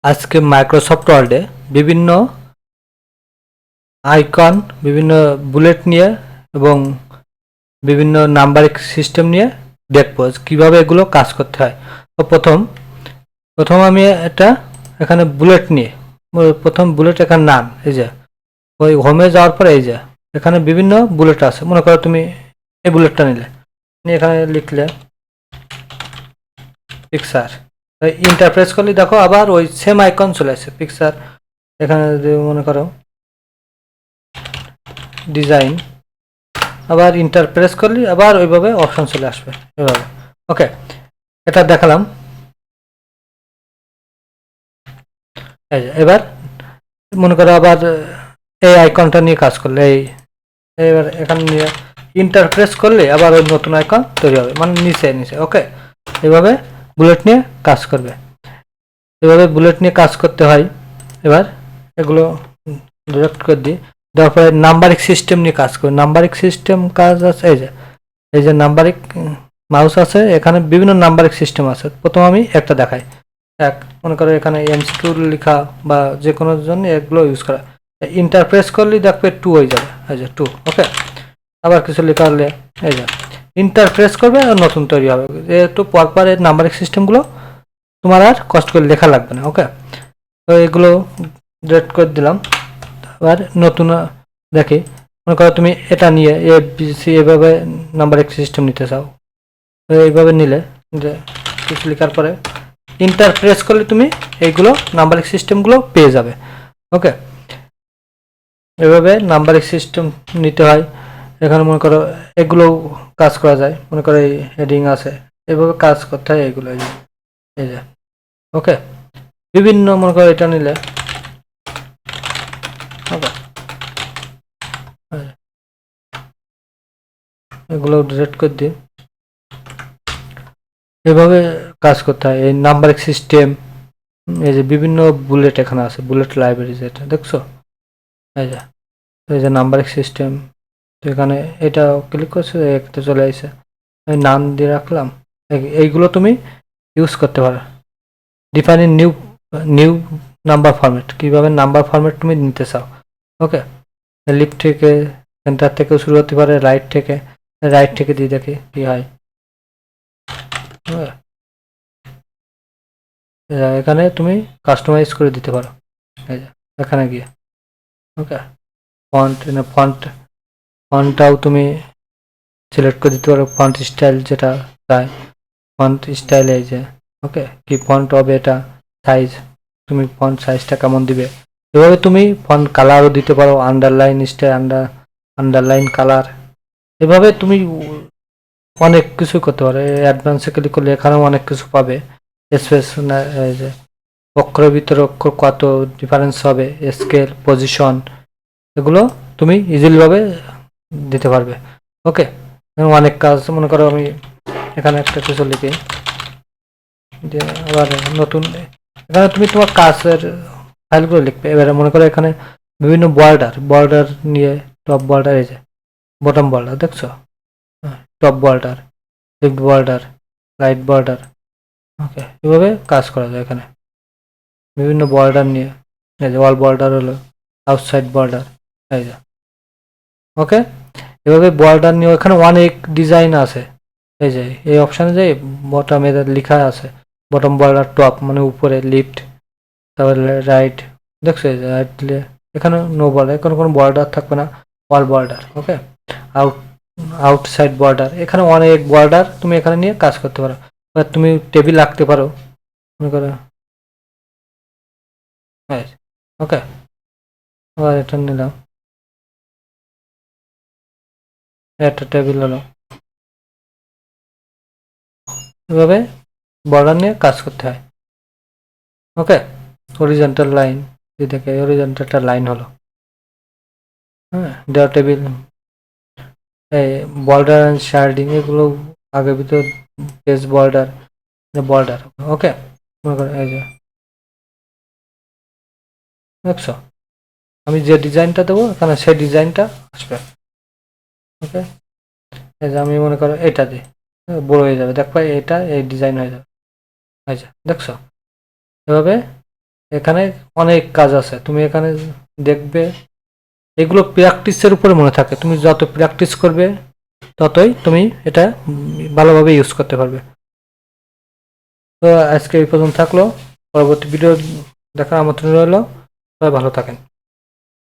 আজকে মাইক্রোসফট ওয়ার্ডে বিভিন্ন আইকন, বিভিন্ন বুলেট নিয়ে এবং বিভিন্ন নাম্বারিং সিস্টেম নিয়ে দেখবো কিভাবে এগুলো কাজ করতে হয়। তো প্রথম আমি এটা এখানে বুলেট নিয়ে প্রথম বুলেট এখানে নাম এই যে ওই হোমে যাওয়ার পরে এই যে এখানে বিভিন্ন বুলেট আছে। মনে করো তুমি এই বুলেটটা নিলে, এখানে লিখলে পিকচার, ইন্টারপ্রেস করলে দেখো আবার ওই সেম আইকন চলে আসছে পিকচার। এখানে যদি মনে করো ডিজাইন, আবার ইন্টারপ্রেস করলে আবার ওইভাবে অপশন চলে আসবে এভাবে। ওকে, এটা দেখালাম। এই যে এবার মনে করো আবার এই আইকনটা নিয়ে কাজ করলে এবার এখানে নিয়ে ইন্টারপ্রেস করলে আবার ওই নতুন আইকন তৈরি হবে, মানে নিচে নিচে। ওকে, এভাবে বুলেট নিয়ে কাজ করবে, এভাবে বুলেট নিয়ে কাজ করতে হয়। এবার এগুলো ডিরেক্ট করে দিই, দেওয়ার পরে নাম্বারিং সিস্টেম নিয়ে কাজ করি। নাম্বারিং সিস্টেম কাজ আছে এই যে নাম্বারিং মাউস আছে, এখানে বিভিন্ন নাম্বারিং সিস্টেম আছে। প্রথম আমি একটা দেখাই। এক, মনে করো এখানে এমসিকিউ লেখা বা যে কোনো জন্য এগুলো ইউজ করা। ইন্টারপ্রেস করলে দেখবে 2 হয়ে যাবে, এই যে 2। ওকে, আবার কিছু লেখা হলে এই যে ইন্টারপ্রেস করবে আর নতুন তৈরি হবে। যেহেতু পরপর এর নাম্বারিং সিস্টেমগুলো তোমার আর কষ্ট করে লেখা লাগবে না। ওকে, তো এগুলো ডিলিট করে দিলাম। আবার নতুন দেখি, মনে করো তুমি এটা নিয়ে এ বি সি এভাবে নাম্বারিং সিস্টেম নিতে চাও, তো এইভাবে নিলে যে কিছু লেখার পরে ইন্টারপ্রেস করলে তুমি এইগুলো নাম্বারিং সিস্টেমগুলো পেয়ে যাবে। ওকে, এভাবে নাম্বারিং সিস্টেম নিতে হয়। এখানে মনে করো এগুলো কাজ করা যায়, মনে করো এই হেডিং আছে, এভাবে কাজ করতে হয় এইগুলো। এই যে ওকে, বিভিন্ন মনে করো এটা নিলে ওকে, এগুলো ডিলিট করে দিই। এভাবে কাজ করতে হয়। এই নাম্বারিং সিস্টেম, এই যে বিভিন্ন বুলেট এখানে আছে, বুলেট লাইব্রেরি যেটা দেখছো, এই যে নাম্বারিং সিস্টেম। তো এখানে এটা ক্লিক করছে, একটা চলে আসছে, আমি নাম দিয়ে রাখলাম। এইগুলো তুমি ইউজ করতে পারো। Define new new number format, কীভাবে নাম্বার ফরম্যাট তুমি নিতে চাও। ওকে, লিফট থেকে, সেন্টার থেকেও শুরু হতে পারে, রাইট থেকে দিয়ে দেখি কি হয়। এখানে তুমি কাস্টমাইজ করে দিতে পারো, এই যে এখানে গিয়ে। ওকে, ফন্টটাও তুমি সিলেক্ট করে দিতে পারো, ফন্ট স্টাইল যেটা চাই, ফন্ট স্টাইল এই যে। ওকে, কি ফন্ট হবে এটা, সাইজ, তুমি ফন্ট সাইজটা কেমন দিবে। এভাবে তুমি ফন্ট কালারও দিতে পারো, আন্ডারলাইন স্টাইল, আন্ডারলাইন কালার। এভাবে তুমি অনেক কিছু করতে পারো। অ্যাডভান্সে ক্লিক করলে এখানেও অনেক কিছু পাবে। স্পেস, এই যে অক্ষরের ভিতরে অক্ষর কত ডিফারেন্স হবে, স্কেল, পজিশন, এগুলো তুমি ইজিলিভাবে দিতে পারবে। ওকে, অনেক কাজ, মনে করো আমি এখানে একটা কিছু লিখি যে আবার নতুন, এখানে তুমি তোমার কাজের ফাইলগুলো লিখবে। এবারে মনে করো এখানে বিভিন্ন বর্ডার নিয়ে, টপ বর্ডার, এই যে বটম বর্ডার দেখছো, top border, left border, right border. Okay, এভাবে কাজ করা যায় এখানে বিভিন্ন বর্ডার নিয়ে। এই যে ওয়াল বর্ডার হলো, আউটসাইড বর্ডার, এই যে। ওকে, এভাবে বর্ডার নিয়ে এখানে অনেক ডিজাইন আছে। এই যে এই অপশানে যে বটমে লেখা আছে বটম বর্ডার, টপ মানে উপরে, লিফট, তারপরে রাইট দেখছো, এই যে রাইট দিলে এখানে নো বর্ডার, এখানে কোনো বর্ডার থাকবে না, ওয়াল বর্ডার। ওকে, আউট আউটসাইড বর্ডার, এখানে অনেক বর্ডার তুমি এখানে নিয়ে কাজ করতে পারো। এবার তুমি টেবিল রাখতে পারো, মনে করো। ওকে, আবার এটা নিলাম, একটা টেবিল হলো। এভাবে বর্ডার নিয়ে কাজ করতে হয়। ওকে, হরিজন্টাল লাইন, দেখে হরিজন্টালটা লাইন হলো। হ্যাঁ, দেওয়া টেবিল, এই বর্ডার অ্যান্ড শার্ডিং, এগুলো আগে ভিতর, পেজ বর্ডার, বর্ডার। ওকে, মনে করো এই যে দেখছো, আমি যে ডিজাইনটা দেবো এখানে সেই ডিজাইনটা আসবে। ওকে, এই যে আমি মনে করো এটা দিই, বড় হয়ে যাবে, দেখো এটা এই ডিজাইন হয়ে যাবে। এই যে দেখছো, এভাবে এখানে অনেক কাজ আছে, তুমি এখানে দেখবে এগুলো প্র্যাকটিসের উপরে মনে থাকে, তুমি যত প্র্যাকটিস করবে ততই তুমি এটা ভালোভাবে ইউজ করতে পারবে। তো আজকে এই পর্যন্ত থাকলো, পরবর্তী ভিডিও দেখার আমন্ত্রণ রইলো, সবাই ভালো থাকেন।